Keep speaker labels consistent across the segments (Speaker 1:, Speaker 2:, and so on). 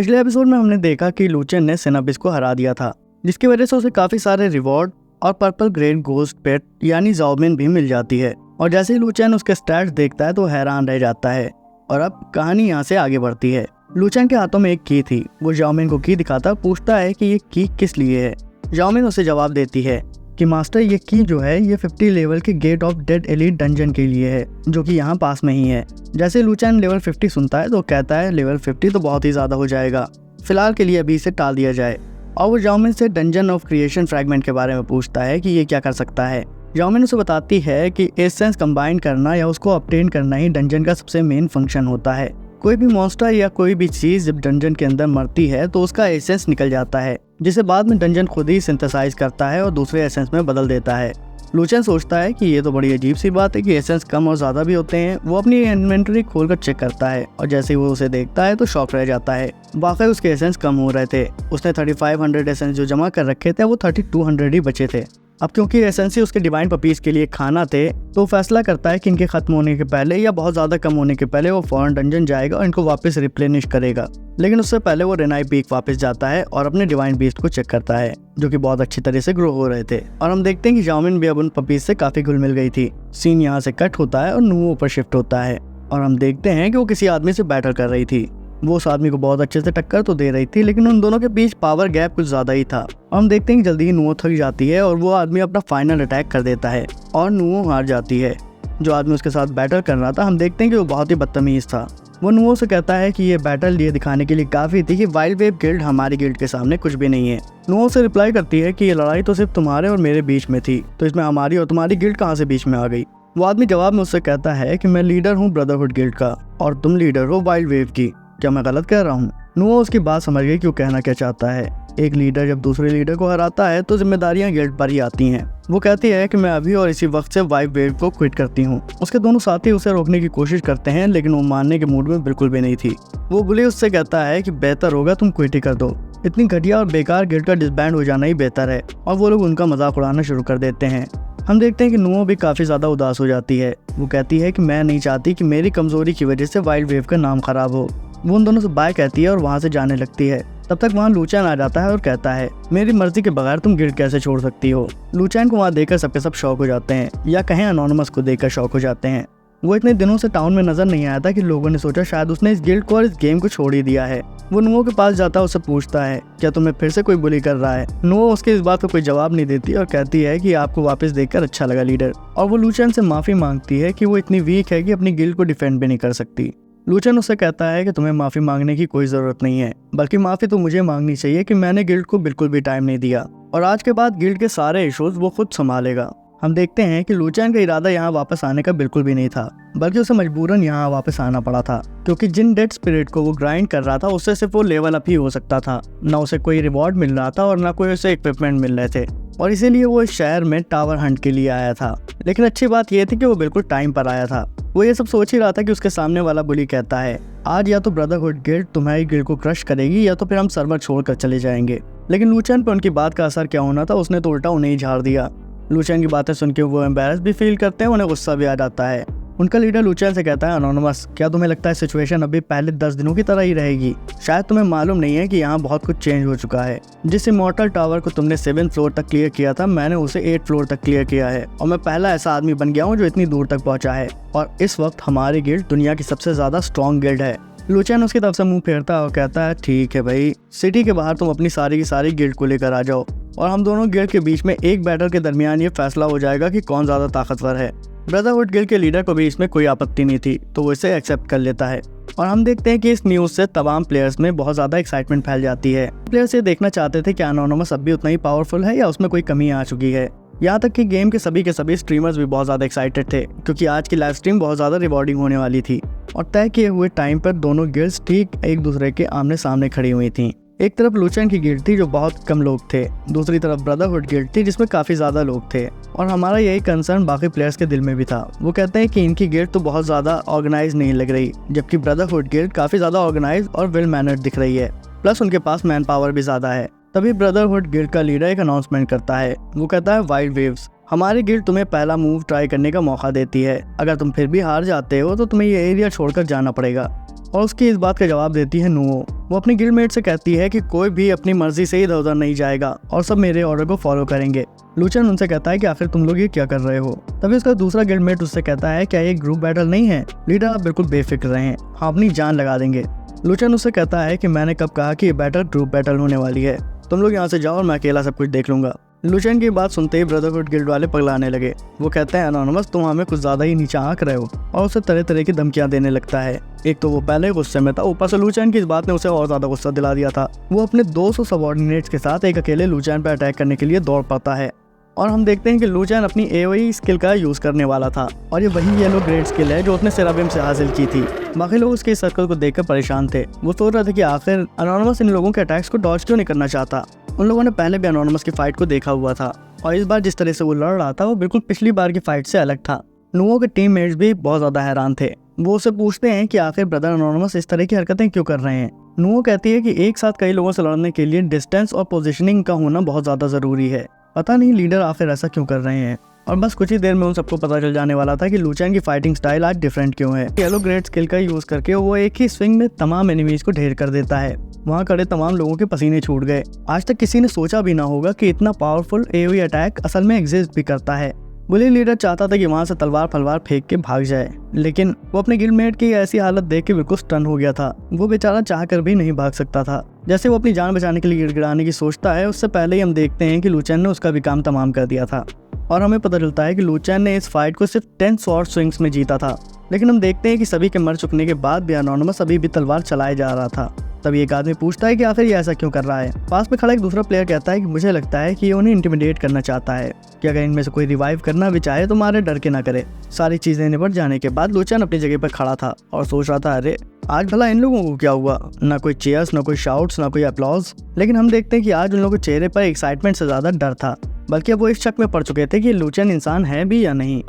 Speaker 1: पिछले एपिसोड में हमने देखा कि लूचेन ने सिनाबिस को हरा दिया था, जिसकी वजह से उसे काफी सारे रिवॉर्ड और पर्पल ग्रेन गोस्ट पेट यानी ज़ाओमिन भी मिल जाती है। और जैसे ही लूचेन उसके स्टैट्स देखता है तो हैरान रह जाता है। और अब कहानी यहाँ से आगे बढ़ती है। लूचेन के हाथों में एक की थी। वो ज़ाओमिन को की दिखाता पूछता है कि ये की किस लिए है। ज़ाओमिन उसे जवाब देती है कि मास्टर, ये की जो है ये 50 लेवल के gate of dead elite dungeon के लिए है, जो कि यहाँ पास में ही है। जैसे लूचेन लेवल 50 सुनता है तो कहता है लेवल 50 तो बहुत ही ज़्यादा हो जाएगा, फिलहाल के लिए अभी इसे टाल दिया जाए। और वो ज़ाओमिन से डंजन ऑफ क्रिएशन फ्रैगमेंट के बारे में पूछता है कि ये क्या कर सकता है। ज़ाओमिन उसे बताती है कि एसेंस कंबाइन करना या उसको ऑब्टेन करना ही डंजन का सबसे मेन फंक्शन होता है। कोई भी मॉन्स्टर या कोई भी चीज़ जब डंजन के अंदर मरती है तो उसका एसेंस निकल जाता है, जिसे बाद में डंजन खुद ही सिंथेसाइज करता है और दूसरे एसेंस में बदल देता है। लूचेन सोचता है कि ये तो बड़ी अजीब सी बात है कि एसेंस कम और ज़्यादा भी होते हैं। वो अपनी इन्वेंटरी खोलकर चेक करता है और जैसे ही वो उसे देखता है तो शॉक रह जाता है। वाकई उसके एसेंस कम हो रहे थे। उसने 3500 एसेंस जो जमा कर रखे थे वो 3200 ही बचे थे। अब क्योंकि एसेंस ही उसके डिवाइन पपीज के लिए खाना थे तो फैसला करता है कि इनके खत्म होने के पहले या बहुत ज़्यादा कम होने के पहले वो फौरन डंजन जाएगा और इनको वापस रिप्लेनिश करेगा। लेकिन उससे पहले वो रेनाई पीक वापस जाता है और अपने डिवाइन बीस्ट को चेक करता है, जो कि बहुत अच्छी तरह से ग्रो हो रहे थे। और हम देखते हैं कि ज़ाओमिन भी अब उन पपीज से काफ़ी घुल मिल गई थी। सीन यहाँ से कट होता है और नुओ ऊपर शिफ्ट होता है और हम देखते हैं कि वो किसी आदमी से बैटल कर रही थी। वो उस आदमी को बहुत अच्छे से टक्कर तो दे रही थी, लेकिन उन दोनों के बीच पावर गैप कुछ ज़्यादा ही था। और हम देखते हैं कि जल्दी ही नुओ थक जाती है और वो आदमी अपना फाइनल अटैक कर देता है और नुओ हार जाती है। जो आदमी उसके साथ बैटल कर रहा था, हम देखते हैं कि वो बहुत ही बदतमीज़ था। वो नुओ से कहता है कि ये बैटल ये दिखाने के लिए काफ़ी थी कि वाइल्ड वेव गिल्ड हमारी गिल्ड के सामने कुछ भी नहीं है। नुओ से रिप्लाई करती है कि ये लड़ाई तो सिर्फ तुम्हारे और मेरे बीच में थी, तो इसमें हमारी और तुम्हारी गिल्ड कहाँ से बीच में आ गई। वो आदमी जवाब में उससे कहता है कि मैं लीडर हूँ ब्रदरहुड गिल्ड का और तुम लीडर हो वाइल्ड वेव की। क्या मैं गलत कह रहा हूँ? नुओ उसकी बात समझ गई कि वो कहना क्या चाहता है। एक लीडर जब दूसरे लीडर को हराता है तो जिम्मेदारियां गिल्ड पर ही आती हैं। वो कहती है कि मैं अभी और इसी वक्त से वाइल्ड वेव को क्विट करती हूँ। उसके दोनों साथी उसे रोकने की कोशिश करते हैं, लेकिन वो मानने के मूड में बिल्कुल भी नहीं थी। वो बुली उससे कहता है कि बेहतर होगा तुम क्विट ही कर दो, इतनी घटिया और बेकार गिल्ड का डिसबैंड हो जाना ही बेहतर है। और वो लोग उनका मजाक उड़ाना शुरू कर देते हैं। हम देखते हैं कि नुओ भी काफ़ी ज़्यादा उदास हो जाती है। वो कहती है कि मैं नहीं चाहती कि मेरी कमज़ोरी की वजह से वाइल्ड वेव का नाम खराब हो। वो उन दोनों से बाय कहती है और वहाँ से जाने लगती है। तब तक वहाँ लूचेन आ जाता है और कहता है मेरी मर्जी के बगैर तुम गिल्ड कैसे छोड़ सकती हो। लूचेन को वहाँ देखकर सबके सब शौक हो जाते हैं, या कहें अनोनिमस को देखकर शौक हो जाते हैं। वो इतने दिनों से टाउन में नजर नहीं आया था कि लोगों ने सोचा शायद उसने इस गिल्ड को और इस गेम को छोड़ ही दिया है। वो नुओ के पास जाता है, उससे पूछता है क्या तुम्हें फिर से कोई बुली कर रहा है। नुओ उसके इस बात को कोई जवाब नहीं देती और कहती है कि आपको वापस देखकर अच्छा लगा लीडर। और वो लूचेन से माफी मांगती है कि वो इतनी वीक है कि अपनी गिल्ड को डिफेंड भी नहीं कर सकती। लूचेन उससे कहता है कि तुम्हें माफ़ी मांगने की कोई ज़रूरत नहीं है, बल्कि माफ़ी तो मुझे मांगनी चाहिए कि मैंने गिल्ड को बिल्कुल भी टाइम नहीं दिया और आज के बाद गिल्ड के सारे इश्यूज वो खुद संभालेगा। हम देखते हैं कि लूचेन का इरादा यहाँ वापस आने का बिल्कुल भी नहीं था, बल्कि उसे मजबूरन यहाँ वापस आना पड़ा था, क्योंकि जिन डेड स्पिरिट को वो ग्राइंड कर रहा था उससे सिर्फ वो लेवल अप ही हो सकता था। ना उसे कोई रिवॉर्ड मिल रहा था और ना कोई उसे इक्विपमेंट मिल रहे थे, और इसीलिए वो इस शहर में टावर हंट के लिए आया था। लेकिन अच्छी बात यह थी कि वो बिल्कुल टाइम पर आया था। वो ये सब सोच ही रहा था कि उसके सामने वाला बुली कहता है आज या तो ब्रदरहुड गिल्ड तुम्हारी गिल्ड को क्रश करेगी या तो फिर हम सर्वर छोड़कर चले जाएंगे। लेकिन लूचेन पर उनकी बात का असर क्या होना था, उसने तो उल्टा उन्हें ही झाड़ दिया। लूचेन की बातें सुन के वो एम्बैरस भी फील करते हैं, उन्हें गुस्सा भी आ जाता है। उनका लीडर लूचेन से कहता है अनोनिमस, क्या तुम्हें लगता है सिचुएशन अभी पहले 10 दिनों की तरह ही रहेगी? शायद तुम्हें मालूम नहीं है कि यहाँ बहुत कुछ चेंज हो चुका है। जिस इमॉर्टल टावर को तुमने 7th फ्लोर तक क्लियर किया था, मैंने उसे 8th फ्लोर तक क्लियर किया है और मैं पहला ऐसा आदमी बन गया हूँ जो इतनी दूर तक पहुँचा है। और इस वक्त हमारी गिल्ड दुनिया की सबसे ज़्यादा स्ट्रॉन्ग गिल्ड है। लूचेन उसकी तरफ से मुंह फेरता है और कहता है ठीक है भाई, सिटी के बाहर तुम अपनी सारी की सारी गिल्ड को लेकर आ जाओ और हम दोनों गिल्ड के बीच में एक बैटल के दरमियान ये फैसला हो जाएगा कि कौन ज़्यादा ताकतवर है। ब्रदरहुड गिल्ड के लीडर को भी इसमें कोई आपत्ति नहीं थी, तो वो इसे एक्सेप्ट कर लेता है। और हम देखते हैं कि इस न्यूज़ से तमाम प्लेयर्स में बहुत ज़्यादा एक्साइटमेंट फैल जाती है। प्लेयर्स ये देखना चाहते थे कि अनोनिमस अब भी उतना ही पावरफुल है या उसमें कोई कमी आ चुकी है। यहाँ तक कि गेम के सभी स्ट्रीमर्स भी बहुत ज़्यादा एक्साइटेड थे, क्योंकि आज की लाइव स्ट्रीम बहुत ज़्यादा रिवॉर्डिंग होने वाली थी। और तय किए हुए टाइम पर दोनों गिल्ड्स ठीक एक दूसरे के आमने सामने खड़ी हुई थी। एक तरफ लूचेन की गिल्ड थी जो बहुत कम लोग थे, दूसरी तरफ ब्रदरहुड गिल्ड थी जिसमें काफ़ी ज़्यादा लोग थे। और हमारा यही कंसर्न बाकी प्लेयर्स के दिल में भी था। वो कहते हैं कि इनकी गिल्ड तो बहुत ज़्यादा ऑर्गेनाइज नहीं लग रही, जबकि ब्रदरहुड गिल्ड काफ़ी ज़्यादा ऑर्गेनाइज और वेल मैनर्ड दिख रही है, प्लस उनके पास मैन पावर भी ज़्यादा है। तभी ब्रदरहुड गिल्ड का लीडर एक अनाउंसमेंट करता है। वो कहता है वाइल्ड वेव्स, हमारी गिल्ड तुम्हें पहला मूव ट्राई करने का मौका देती है। अगर तुम फिर भी हार जाते हो तो तुम्हें ये एरिया छोड़कर जाना पड़ेगा। और उसकी इस बात का जवाब देती है नुओ। वो अपनी गिल्डमेट से कहती है कि कोई भी अपनी मर्जी से इधर उधर नहीं जाएगा और सब मेरे ऑर्डर को फॉलो करेंगे। लूचन उनसे कहता है कि आखिर तुम लोग ये क्या कर रहे हो। तभी उसका दूसरा गिल्डमेट उससे कहता है क्या ये ग्रुप बैटल नहीं है लीडर, आप बिल्कुल बेफिक्र रहें, हम अपनी जान लगा देंगे। लूचन उससे कहता है कि मैंने कब कहा कि ये बैटल ग्रुप बैटल होने वाली है, तुम लोग यहाँ से जाओ और मैं अकेला सब कुछ देख लूंगा। लूचन की बात सुनते ही ब्रदरहुड गिल्ड वाले पगलाने लगे। वो कहते हैं एनोनिमस तुम हमें कुछ ज्यादा ही नीचे आंक रहे हो, और उसे तरह तरह की धमकियां देने लगता है। एक तो वो पहले गुस्से में था, ऊपर से लूचन की इस बात ने उसे और ज्यादा गुस्सा दिला दिया था। वो अपने 200 सबऑर्डिनेट्स के साथ एक अकेले लूचन पर अटैक करने के लिए दौड़ पड़ता है और हम देखते हैं कि लूचन अपनी एओई स्किल का यूज करने वाला था और ये वही येलो ग्रेड स्किल है जो उसने सेराबियम से हासिल की थी। बाकी लोग उसके सर्कल को देखकर परेशान थे। वो सोच रहे थे कि आखिर एनोनिमस इन लोगों के अटैक्स को डॉज क्यों नहीं करना चाहता। उन लोगों ने पहले भी एनोनिमस की फाइट को देखा हुआ था और इस बार जिस तरह से वो लड़ रहा था वो बिल्कुल पिछली बार की फाइट से अलग था। नुओ के टीममेट्स भी बहुत ज्यादा हैरान थे। वो उससे पूछते हैं कि आखिर ब्रदर एनोनिमस इस तरह की हरकतें क्यों कर रहे हैं। नुओ कहती है कि एक साथ कई लोगों से लड़ने के लिए डिस्टेंस और पोजीशनिंग का होना बहुत ज्यादा जरूरी है। पता नहीं लीडर आखिर ऐसा क्यों कर रहे हैं। और बस कुछ ही देर में उन सबको पता चल जाने वाला था कि लूचन की फाइटिंग स्टाइल आज डिफरेंट क्यों है। येलो ग्रेड स्किल का यूज करके वो एक ही स्विंग में तमाम एनिमीज को ढेर कर देता है। वहाँ खड़े तमाम लोगों के पसीने छूट गए। आज तक किसी ने सोचा भी ना होगा कि इतना पावरफुल एओई अटैक असल में एग्जिस्ट भी करता है। बुली लीडर चाहता था कि वहाँ से तलवार फलवार फेंक के भाग जाए, लेकिन वो अपने गिल्डमेट की ऐसी हालत देख के बिल्कुल स्टन हो गया था। वो बेचारा चाह कर भी नहीं भाग सकता था। जैसे वो अपनी जान बचाने के लिए गिड़गिड़ाने की सोचता है, उससे पहले ही हम देखते हैं कि लूचन ने उसका भी काम तमाम कर दिया था और हमें पता चलता है कि लूचन ने इस फाइट को सिर्फ 10 स्वॉर्ड स्विंग्स में जीता था। लेकिन हम देखते हैं कि सभी के मर चुकने के बाद भी एनोनिमस अभी भी तलवार चलाए जा रहा था। तभी एक आदमी पूछता है कि आखिर ये ऐसा क्यों कर रहा है। पास में खड़ा एक दूसरा प्लेयर कहता है कि मुझे लगता है कि ये उन्हें इंटिमिडेट करना चाहता है कि अगर इनमें से कोई रिवाइव करना भी चाहे तो मारे डर के ना करे। सारी चीजें निपट जाने के बाद लूचन अपनी जगह पर खड़ा था और सोच रहा था अरे आज भला इन लोगों को क्या हुआ। ना कोई चीयर्स, ना कोई शाउट्स, ना कोई अप्लॉज। लेकिन हम देखते हैं कि आज उन लोगों के चेहरे पर एक्साइटमेंट से ज्यादा डर था, बल्कि अब वो इस शक में पड़ चुके थे कि लूचन इंसान है भी या नहीं।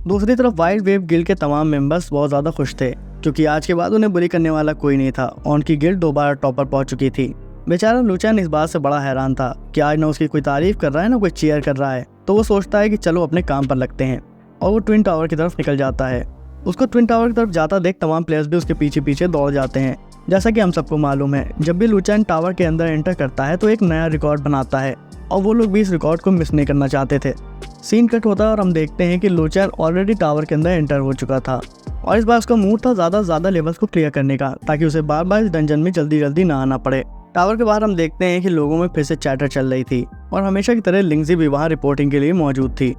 Speaker 1: दूसरी तरफ वाइल्ड वेव गिल्ड के तमाम मेंबर्स बहुत ज्यादा खुश थे क्योंकि आज के बाद उन्हें बुली करने वाला कोई नहीं था और उनकी गिल्ड दोबारा टॉपर पहुंच चुकी थी। बेचारा लूचन इस बात से बड़ा हैरान था कि आज ना उसकी कोई तारीफ कर रहा है ना कोई चीयर कर रहा है। तो वो सोचता है कि चलो अपने काम पर लगते हैं और वो ट्विन टावर की तरफ निकल जाता है। उसको ट्विन टावर की तरफ जाता देख तमाम प्लेयर्स भी उसके पीछे पीछे दौड़ जाते हैं। जैसा कि हम सबको मालूम है, जब भी लूचन टावर के अंदर एंटर करता है तो एक नया रिकॉर्ड बनाता है और वो लोग भी इस रिकॉर्ड को मिस नहीं करना चाहते थे। सीन कट होता है और हम देखते हैं कि लूचन ऑलरेडी टावर के अंदर एंटर हो चुका था और इस बार उसका मूड था ज्यादा लेवल्स को क्लियर करने का ताकि उसे बार बार इस डंजन में जल्दी ना आना पड़े। टावर के बाहर हम देखते हैं कि लोगों में फिर से चैटर चल रही थी और हमेशा की तरह लिंगजी भी वहाँ रिपोर्टिंग के लिए मौजूद थी।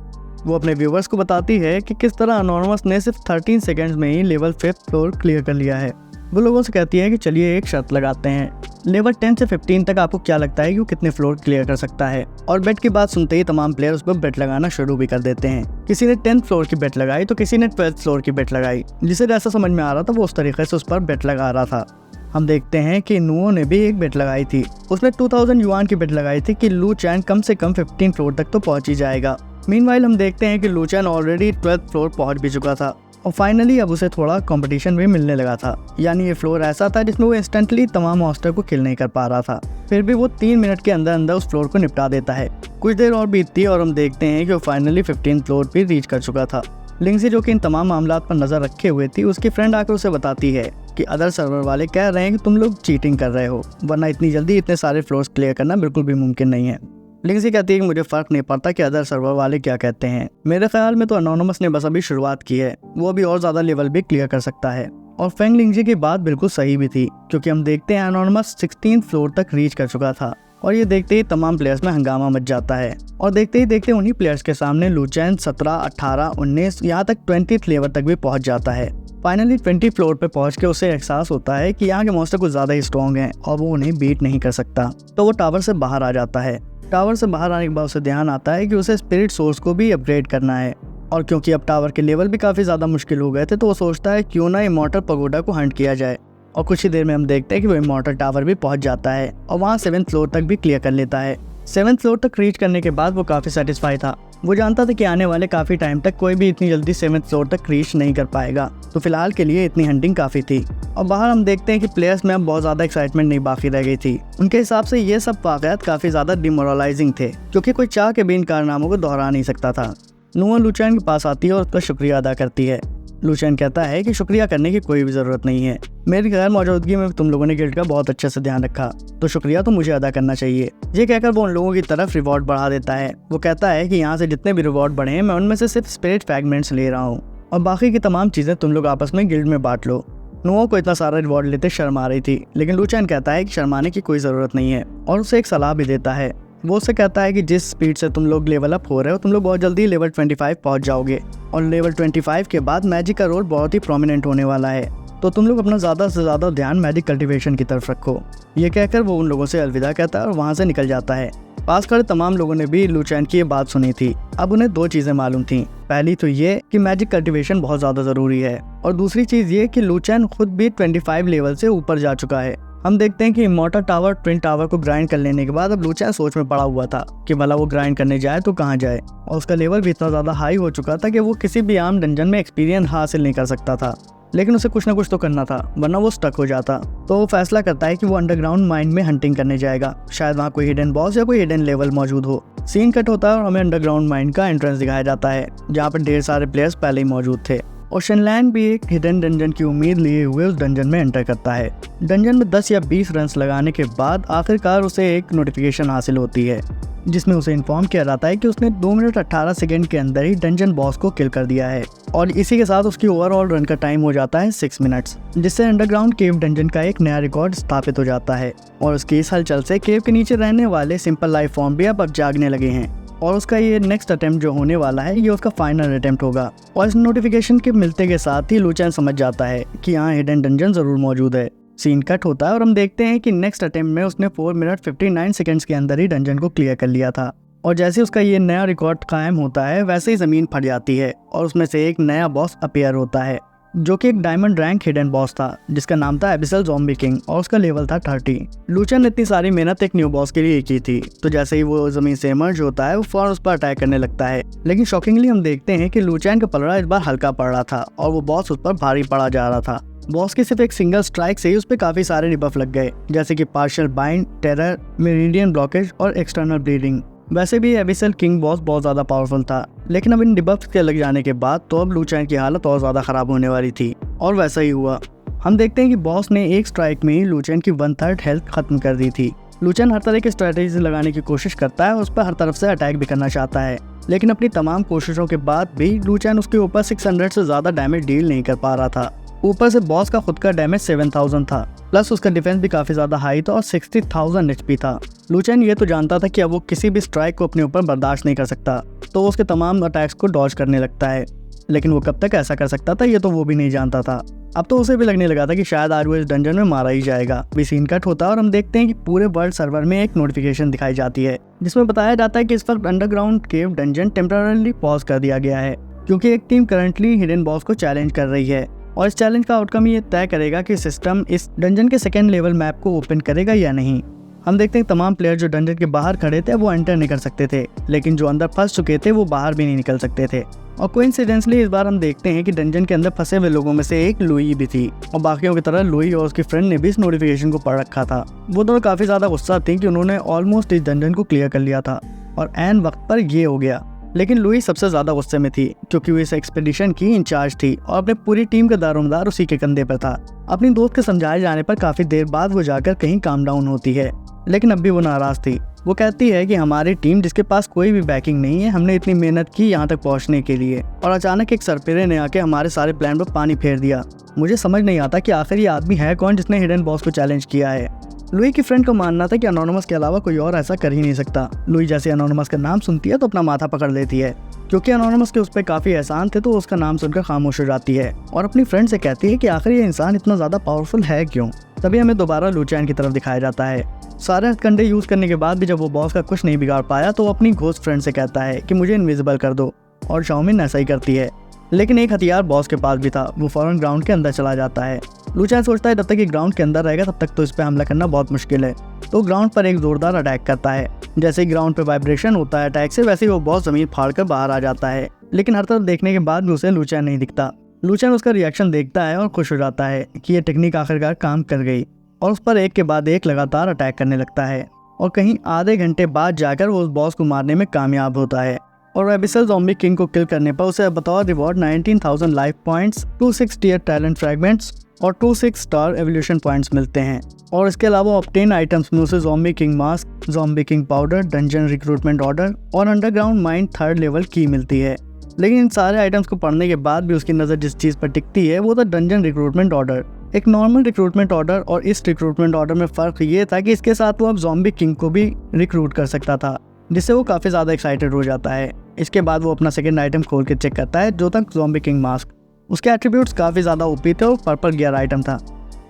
Speaker 1: वो अपने व्यूवर्स को बताती है कि किस तरह एनोनिमस ने सिर्फ 13 सेकंड्स में ही लेवल 5th फ्लोर क्लियर कर लिया है। वो लोगों से कहती है कि चलिए एक शर्त लगाते हैं, लेवल 10 से 15 तक आपको क्या लगता है कि वो कितने फ्लोर क्लियर कर सकता है। और बेट की बात सुनते ही तमाम प्लेयर उस पर बेट लगाना शुरू भी कर देते हैं। किसी ने 10th फ्लोर की बेट लगाई तो किसी ने 12th फ्लोर की बेट लगाई। जिसे जैसा समझ में आ रहा था वो उस तरीके से उस पर बेट लगा रहा था। हम देखते हैं कि नुओ ने भी एक बेट लगाई थी। उसने 2000 युआन की बेट लगाई थी कि लूचन कम से कम 15 फ्लोर तक तो पहुंच ही जाएगा। मीनवाइल हम देखते हैं कि लूचन ऑलरेडी 12th फ्लोर पहुंच भी चुका था और फाइनली अब उसे थोड़ा कंपटीशन भी मिलने लगा था। यानी ये फ्लोर ऐसा था जिसमें वो इंस्टेंटली तमाम मॉन्स्टर को किल नहीं कर पा रहा था। फिर भी वो 3 मिनट के अंदर अंदर उस फ्लोर को निपटा देता है। कुछ देर और बीतती है और हम देखते हैं कि वो फाइनली 15 फ्लोर पे रीच कर चुका था। लिंगजी जो कि इन तमाम मामलात पर नजर रखे हुए थी, उसकी फ्रेंड आकर उसे बताती है कि अदर सर्वर वाले कह रहे हैं कि तुम लोग चीटिंग कर रहे हो, वरना इतनी जल्दी इतने सारे फ्लोर्स क्लियर करना बिल्कुल भी मुमकिन नहीं है। लिंगजी कहती है कि मुझे फर्क नहीं पड़ता कि अदर सर्वर वाले क्या कहते हैं, मेरे ख्याल में तो एनोनिमस ने बस अभी शुरुआत की है, वो अभी और ज्यादा लेवल भी क्लियर कर सकता है। और फेंग लिंगजी की बात बिल्कुल सही भी थी क्योंकि हम देखते हैं एनोनिमस 16th फ्लोर तक रीच कर चुका था और ये देखते ही तमाम प्लेयर्स में हंगामा मच जाता है और देखते ही देखते उन्हीं प्लेयर्स के सामने लूचन 17, 18, 19 यहाँ तक 20th लेवल तक भी पहुंच जाता है। फाइनली 20 फ्लोर पे पहुंच के उसे एहसास होता है कि यहाँ के मॉन्स्टर कुछ ज्यादा ही स्ट्रॉन्ग हैं और वो उन्हें बीट नहीं कर सकता। तो वो टावर से बाहर आ जाता है। टावर से बाहर आने के बाद उसे ध्यान आता है कि उसे स्पिरिट सोर्स को भी अपग्रेड करना है और क्योंकि अब टावर के लेवल भी काफी ज्यादा मुश्किल हो गए थे तो वो सोचता है क्यों ना इमॉर्टल पगोडा को हंट किया जाए। और कुछ ही देर में हम देखते हैं कि वो इमॉर्टल टावर भी पहुंच जाता है और वहाँ 7th फ्लोर तक भी क्लियर कर लेता है। 7th फ्लोर तक रीच करने के बाद वो काफी सेटिस्फाई था। वो जानता था कि आने वाले काफी टाइम तक कोई भी इतनी जल्दी 7th फ्लोर तक रीच नहीं कर पाएगा, तो फिलहाल के लिए इतनी हंटिंग काफी थी। और बाहर हम देखते हैं कि प्लेयर्स में अब बहुत ज्यादा एक्साइटमेंट नहीं बाकी रह गई थी। उनके हिसाब से ये सब वाकयात काफी ज्यादा डिमोरलाइजिंग थे क्योंकि कोई चाह के भी इन कारनामों को दोहरा नहीं सकता था। नुओ लूचन के पास आती है और उसका शुक्रिया अदा करती है। लूचैन कहता है कि शुक्रिया करने की कोई भी ज़रूरत नहीं है, मेरी गैर मौजूदगी में तुम लोगों ने गिल्ड का बहुत अच्छे से ध्यान रखा, तो शुक्रिया तो मुझे अदा करना चाहिए। ये कहकर वो उन लोगों की तरफ रिवॉर्ड बढ़ा देता है। वो कहता है कि यहाँ से जितने भी रिवॉर्ड बढ़े हैं मैं उनमें से सिर्फ स्पिरिट फ्रैगमेंट्स ले रहा हूँ और बाकी की तमाम चीज़ें तुम लोग आपस में गिल्ड में बांट लो। नुओ को इतना सारा रिवॉर्ड लेते शर्म आ रही थी, लेकिन लूचैन कहता है कि शर्माने की कोई ज़रूरत नहीं है और उसे एक सलाह भी देता है। वो उससे कहता है कि जिस स्पीड से तुम लोग लेवल अप हो रहे हो तुम लोग बहुत जल्दी लेवल 25 पहुंच जाओगे और लेवल 25 के बाद मैजिक का रोल बहुत ही प्रोमिनेंट होने वाला है, तो तुम लोग अपना ज़्यादा से ज़्यादा ध्यान मैजिक कल्टीवेशन की तरफ रखो। ये कहकर वो उन लोगों से अलविदा कहता है और वहाँ से निकल जाता है। पास खड़े तमाम लोगों ने भी लूचैन की ये बात सुनी थी। अब उन्हें दो चीज़ें मालूम थीं। पहली तो ये कि मैजिक कल्टीवेशन बहुत ज़्यादा ज़रूरी है और दूसरी चीज़ ये कि लूचैन खुद भी 25 लेवल से ऊपर जा चुका है। हम देखते हैं कि इमॉर्टल टावर ट्विन टावर को ग्राइंड कर लेने के बाद अब लूचैन सोच में पड़ा हुआ था कि भला वो ग्राइंड करने जाए तो कहाँ जाए, और उसका लेवल भी इतना ज़्यादा हाई हो चुका था कि वो किसी भी आम डंजन में एक्सपीरियंस हासिल नहीं कर सकता था। लेकिन उसे कुछ ना कुछ तो करना था वरना वो स्टक हो जाता। तो वो फैसला करता है कि वो अंडरग्राउंड माइन में हंटिंग करने जाएगा, शायद वहाँ कोई हिडन बॉस या कोई हिडन लेवल मौजूद हो। सीन कट होता है और हमें अंडरग्राउंड माइन का एंट्रेंस दिखाया जाता है जहाँ पर ढेर सारे प्लेयर्स पहले ही मौजूद थे और शेनलैंड भी एक हिडन डंजन की उम्मीद लिए हुए उस डंजन में एंटर करता है। डंजन में 10 या 20 रन्स लगाने के बाद आखिरकार उसे एक नोटिफिकेशन हासिल होती है जिसमें उसे इन्फॉर्म किया जाता है कि उसने 2 मिनट 18 सेकंड के अंदर ही डंजन बॉस को किल कर दिया है और इसी के साथ उसकी ओवरऑल रन का टाइम हो जाता है 6 मिनट्स, जिससे अंडरग्राउंड केव डंजन का एक नया रिकॉर्ड स्थापित हो जाता है। और उसकी इस हलचल से केव के नीचे रहने वाले सिंपल लाइफ फॉर्म भी अब जागने लगे हैं और उसका ये नेक्स्ट अटेम्प्ट जो होने वाला है ये उसका फाइनल अटेम्प्ट होगा। और इस नोटिफिकेशन के मिलते के साथ ही लूचैन समझ जाता है कि यहाँ हिडन डंजन जरूर मौजूद है। सीन कट होता है और हम देखते हैं कि नेक्स्ट अटेम्प्ट में उसने 4 मिनट 59 सेकंड्स के अंदर ही डंजन को क्लियर कर लिया था और जैसे उसका ये नया रिकॉर्ड कायम होता है वैसे ही ज़मीन फट जाती है और उसमें से एक नया बॉस अपीयर होता है जो कि एक डायमंड रैंक हिडन बॉस था जिसका नाम था एबिसल ज़ॉम्बी किंग और उसका लेवल था 30। लूचैन ने इतनी सारी मेहनत एक न्यू बॉस के लिए की थी, तो जैसे ही वो ज़मीन से इमर्ज होता है वो फौरन उस पर अटैक करने लगता है। लेकिन शॉकिंगली हम देखते हैं कि लूचैन का पलड़ा इस बार हल्का पड़ रहा था और वो बॉस उस पर भारी पड़ा जा रहा था। बॉस के सिर्फ एक सिंगल स्ट्राइक से ही उस पर काफ़ी सारे रिबफ लग गए, जैसे कि partial bind, terror, meridian blockage और एक्सटर्नल ब्लीडिंग। वैसे भी एबिसल किंग बॉस बहुत ज़्यादा पावरफुल था, लेकिन अब इन डिबफ्स के लग जाने के बाद तो अब लूचैन की हालत और ज़्यादा ख़राब होने वाली थी और वैसा ही हुआ। हम देखते हैं कि बॉस ने एक स्ट्राइक में ही लूचैन की 1/3 हेल्थ खत्म कर दी थी। लूचैन हर तरह की स्ट्रेटेजी लगाने की कोशिश करता है, उस पर हर तरफ से अटैक भी करना चाहता है, लेकिन अपनी तमाम कोशिशों के बाद भी लूचैन उसके ऊपर 600 से ज़्यादा डैमेज डील नहीं कर पा रहा था। ऊपर से बॉस का खुद का डैमेज 7000 था, प्लस उसका डिफेंस भी काफ़ी ज़्यादा हाई था और 60,000 HP था। लूचैन ये तो जानता था कि अब वो किसी भी स्ट्राइक को अपने ऊपर बर्दाश्त नहीं कर सकता, तो वो उसके तमाम अटैक्स को डॉज करने लगता है। लेकिन वो कब तक ऐसा कर सकता था ये तो वो भी नहीं जानता था। अब तो उसे भी लगने लगा था कि शायद आज वो इस डंजन में मारा ही जाएगा। भी सीन कट होता है और हम देखते हैं कि पूरे वर्ल्ड सर्वर में एक नोटिफिकेशन दिखाई जाती है जिसमें बताया जाता है कि इस वक्त अंडरग्राउंड केव डंजन टेम्पररीली पॉज कर दिया गया है क्योंकि एक टीम करंटली हिडन बॉस को चैलेंज कर रही है और इस चैलेंज का आउटकम ये तय करेगा कि सिस्टम इस डंजन के सेकेंड लेवल मैप को ओपन करेगा या नहीं। हम देखते हैं तमाम प्लेयर जो डंजन के बाहर खड़े थे वो एंटर नहीं कर सकते थे, लेकिन जो अंदर फंस चुके थे वो बाहर भी नहीं निकल सकते थे। और कोइंसिडेंटली इस बार हम देखते हैं कि डंजन के अंदर फंसे हुए लोगों में से एक लुई भी थी और बाकियों की तरह लुई और उसकी फ्रेंड ने भी इस नोटिफिकेशन को पढ़ रखा था। वो दोनों काफ़ी ज़्यादा गुस्सा थे कि उन्होंने ऑलमोस्ट इस डंजन को क्लियर कर लिया था और एन वक्त पर ये हो गया। लेकिन लुई सबसे ज़्यादा गुस्से में थी क्योंकि वो इस एक्सपेडिशन की इंचार्ज थी और अपने पूरी टीम का दारोमदार उसी के कंधे पर था। अपनी दोस्त के समझाए जाने पर काफ़ी देर बाद वो जाकर कहीं काम डाउन होती है, लेकिन अब भी वो नाराज़ थी। वो कहती है कि हमारी टीम जिसके पास कोई भी बैकिंग नहीं है, हमने इतनी मेहनत की यहाँ तक पहुँचने के लिए और अचानक एक सरपेरे ने आके हमारे सारे प्लान पर पानी फेर दिया। मुझे समझ नहीं आता कि आखिर ये आदमी है कौन जिसने हिडन बॉस को चैलेंज किया है। लुई की फ्रेंड को मानना था कि एनोनिमस के अलावा कोई और ऐसा कर ही नहीं सकता। लुई जैसे एनोनिमस का नाम सुनती है तो अपना माथा पकड़ लेती है क्योंकि एनोनिमस के उस पर काफ़ी एहसान थे, तो उसका नाम सुनकर खामोश हो जाती है और अपनी फ्रेंड से कहती है कि आखिर ये इंसान इतना ज़्यादा पावरफुल है क्यों। तभी हमें दोबारा लूचैन की तरफ दिखाया जाता है। सारे हथकंडे यूज़ करने के बाद भी जब वो बॉस का कुछ नहीं बिगाड़ पाया तो वो अपनी घोस्ट फ्रेंड से कहता है कि मुझे इनविजिबल कर दो, और शाओमिन ऐसा ही करती है। लेकिन एक हथियार बॉस के पास भी था, वो फौरन ग्राउंड के अंदर चला जाता है। लूचैन सोचता है जब तक ये ग्राउंड के अंदर रहेगा तब तक तो इस पर हमला करना बहुत मुश्किल है, तो ग्राउंड पर एक जोरदार अटैक करता है। जैसे ही ग्राउंड पे वाइब्रेशन होता है अटैक से, वैसे ही वो बॉस जमीन फाड़ कर बाहर आ जाता है। लेकिन हर तरफ देखने के बाद भी उसे लूचैन नहीं दिखता। लूचैन उसका रिएक्शन देखता है और खुश हो जाता है कि ये टेक्निक आखिरकार काम कर गई और उस पर एक के बाद एक लगातार अटैक करने लगता है और कहीं आधे घंटे बाद जाकर वो उस बॉस को मारने में कामयाब होता है। और एबिसल ज़ॉम्बी किंग को किल करने पर उसे बतौर reward 19,000 life points, 26 tier talent fragments और 26 स्टार एवोल्यूशन पॉइंट्स मिलते हैं। और इसके अलावा ऑब्टेन आइटम्स में उसे zombie king mask, zombie king powder, dungeon recruitment order और अंडरग्राउंड माइन 3rd लेवल की मिलती है। लेकिन इन सारे आइटम्स को पढ़ने के बाद भी उसकी नज़र जिस चीज़ पर टिकती है वो था डंजन रिक्रूटमेंट ऑर्डर। एक नॉर्मल रिक्रूटमेंट ऑर्डर और इस रिक्रूटमेंट ऑर्डर में फ़र्क ये था कि इसके साथ वो अब ज़ॉम्बी किंग को भी रिक्रूट कर सकता था, जिससे वो काफ़ी ज़्यादा एक्साइटेड हो जाता है। इसके बाद वो अपना सेकंड आइटम खोल के चेक करता है, जो था ज़ॉम्बी किंग मास्क। उसके एट्रीब्यूट्स काफ़ी ज़्यादा ओपी थे और पर्पल गियर आइटम था।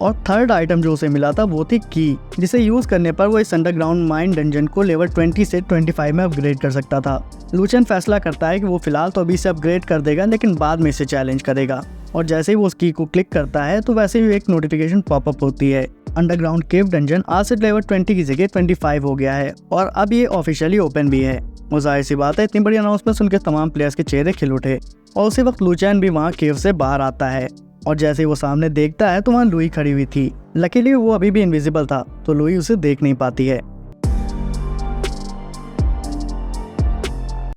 Speaker 1: और 3rd आइटम जो उसे मिला था वो थी की, जिसे यूज़ करने पर वो इस अंडरग्राउंड माइन डंजन को लेवल 20 से 25 में अपग्रेड कर सकता था। लूचेन फैसला करता है कि वो फिलहाल तो अभी से अपग्रेड कर देगा, लेकिन बाद में इसे चैलेंज करेगा। और जैसे ही वो उस की को क्लिक करता है तो वैसे ही एक नोटिफिकेशन पॉपअप होती है, अंडरग्राउंड केव डंजन आज से लेवल 20 की जगह 25 हो गया है और अब ये ऑफिशियली ओपन भी है। वो जाहिर सी बात है, इतनी बड़ी अनाउंसमेंट सुन के तमाम प्लेयर्स के चेहरे खिल उठे। और उसी वक्त लूचेन भी वहाँ केव से बाहर आता है और जैसे ही वो सामने देखता है तो वहाँ लुई खड़ी हुई थी। लकीली वो अभी भी इनविजिबल था तो लुई उसे देख नहीं पाती है।